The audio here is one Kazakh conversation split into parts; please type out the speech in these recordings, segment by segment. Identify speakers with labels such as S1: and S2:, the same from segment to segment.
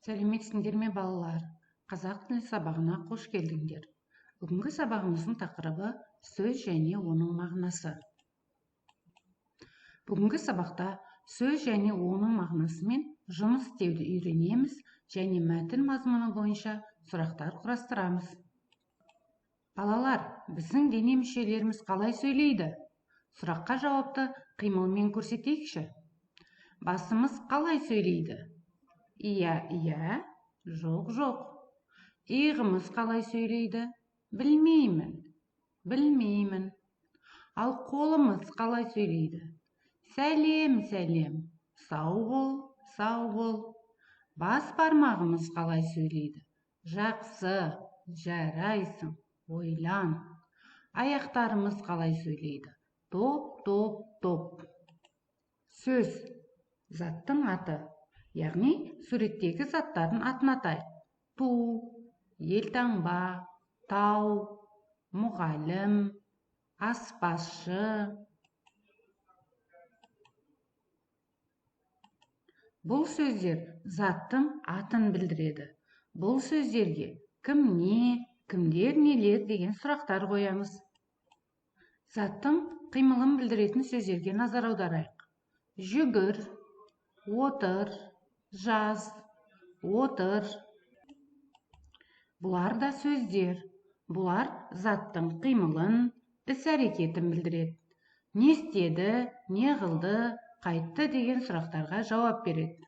S1: Сәлеметсіңдер ме балалар? Қазақ тілі сабағына қош келдіңдер. Бүгінгі сабағымыздың тақырыбы сөз және оның мағынасы. Бүгінгі сабақта сөз және оның мағынасымен жұмыс істеуді үйренеміз және мәтін мазмұны бойынша сұрақтар құрастырамыз. Балалар, біздің дене мүшелеріміз қалай сөйлейді? Сұраққа жауапты қимылмен көрсетейікші. Басымыз қалай сөйлейді? Иә, жоқ. Иығымыз қалай сөйлейді? Білмеймін. Ал қолымыз қалай сөйлейді? Сәлем. Сау бол. Бас бармағымыз қалай сөйлейді? Жақсы, жарайсың, ойлан. Аяқтарымыз қалай сөйлейді? Топ. Сөз, заттың аты, яғни суреттегі заттардың атын атайық. Ту, елтаңба, тау, мұғалім, аспазшы. Бұл сөздер заттың атын білдіреді. Бұл сөздерге кім не, кімдер нелер деген сұрақтар қоямыз. Заттың қимылын білдіретін сөздерге назар аударайық. Жүгір, отыр, жаз, отыр. Бұлар да сөздер. Бұлар заттың қимылын, іс-әрекетін білдіреді. Не істеді, не қылды, қайтты деген сұрақтарға жауап береді.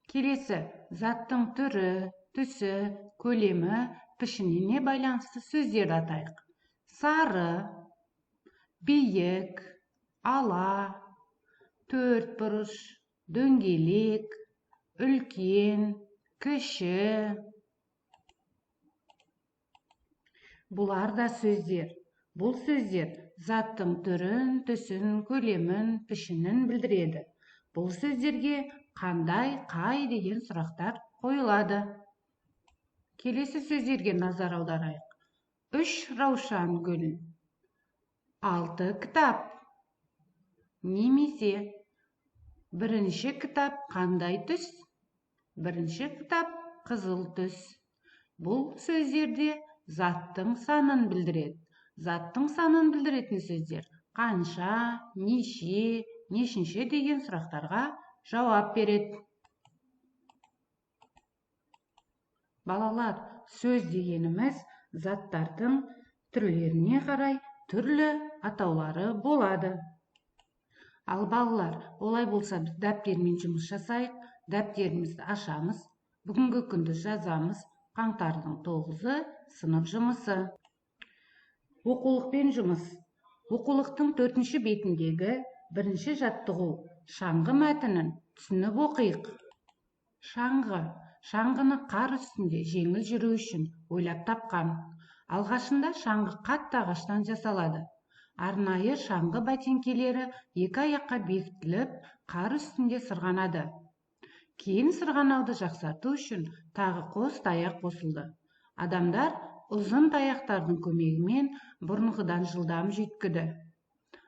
S1: Келесі, заттың түрі, түсі, көлемі, пішініне байланысты сөздерді атайық. Сары, биік, ала, төртбұрыш, дөңгелек, үлкен, кіші. Бұлар да сөздер. Бұл сөздер заттың түрін, түсін, көлемін, пішінін білдіреді. Бұл сөздерге қандай, қай деген сұрақтар қойылады. Келесі сөздерге назар аударайық. 3 раушан гүл, 6 кітап. Немесе бірінші кітап қандай түс? Бірінші кітап қызыл түс. Бұл сөздерде заттың санын білдіреді. Заттың санын білдіретін сөздер қанша, неше, нешінші деген сұрақтарға жауап береді. Балалар, сөз дегеніміз заттардың түрлеріне қарай түрлі атаулары болады. Ал балалар, олай болса біз дәптермен жұмыс жасайық. Дәптерімізді ашамыз. Бүгінгі күнді жазамыз. Қаңтардың 9-ы сынып жұмысы. Оқулықпен жұмыс. Оқулықтың 4-ші бетіндегі бірінші жаттығу. Шаңғы мәтінін түсініп оқиық. Шаңғыны қар үстінде жеңіл жүру үшін ойлап тапқан. Алғашында шаңғы қатты ағаштан жасалады. Арнайы шаңғы бәтеңкелері 2 аяққа бекітіліп, қар үстінде сырғанады. Кейін сырғанауды жақсарту үшін тағы қос таяқ қосылды. Адамдар ұзын таяқтардың көмегімен бұрынғыдан жылдам жүйткіді.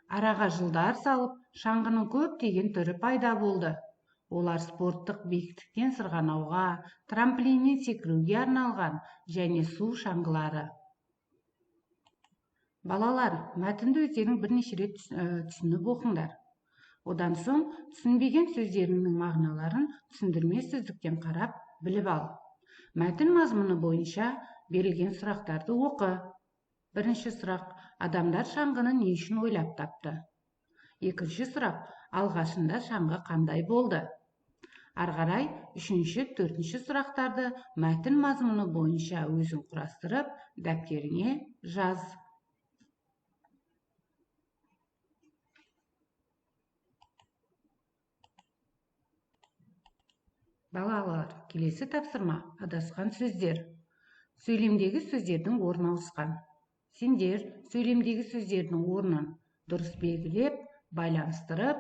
S1: Араға жылдар салып, шаңғының көптеген түрі пайда болды. Олар спорттық биіктіктен сырғанауға, трамплиннен секіруге арналған және су шаңғылары. Балалар, мәтінді өздерің бірнеше рет түсініп оқыңдар. Одан соң түсінбеген сөздерінің мағыналарын түсіндірме сөздіктен қарап біліп ал. Мәтін мазмұны бойынша берілген сұрақтарды оқы. Бірінші сұрақ: адамдар шаңғыны не үшін ойлап тапты? Екінші сұрақ: алғашында шаңғы қандай болды? Арғарай 3-ші, 4-ші сұрақтарды мәтін мазмұны бойынша өзің құрастырып, дәптеріңе жаз. Балалар, келесі тапсырма: адасқан сөздер. Сөйлемдегі сөздердің орны ауысқан. Сендер сөйлемдегі сөздердің орнын дұрыс белгілеп, байланыстырып,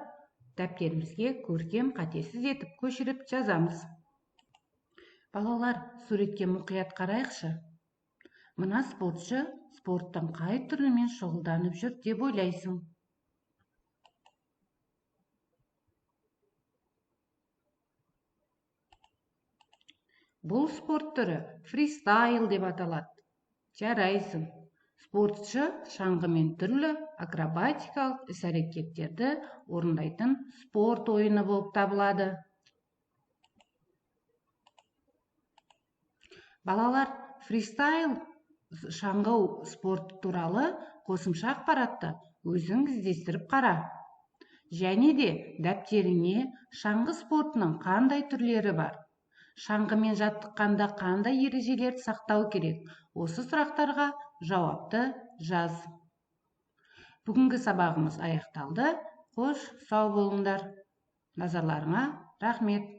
S1: дәптерімізге көркем қатесіз етіп көшіріп жазамыз. Балалар, суретке мұқият қарайықшы. Мына спортшы спорттың қай түрімен шұғылданып жүр деп ойлайсың? Бұл спорт түрі фристайл деп аталады. Жарайсың. Спортшы шаңғымен түрлі акробатикалық іс-әрекеттерді орындайтын спорт ойыны болып табылады. Балалар, фристайл шаңғы спорт туралы қосымша ақпаратты өзің іздестіріп қара. Және де дәптеріңе шаңғы спортының қандай түрлері бар? Шаңғымен жаттыққанда қандай ережелерді сақтау керек? Осы сұрақтарға жауапты жаз. Бүгінгі сабағымыз аяқталды. Қош, сау болыңдар. Назарларыңа рахмет.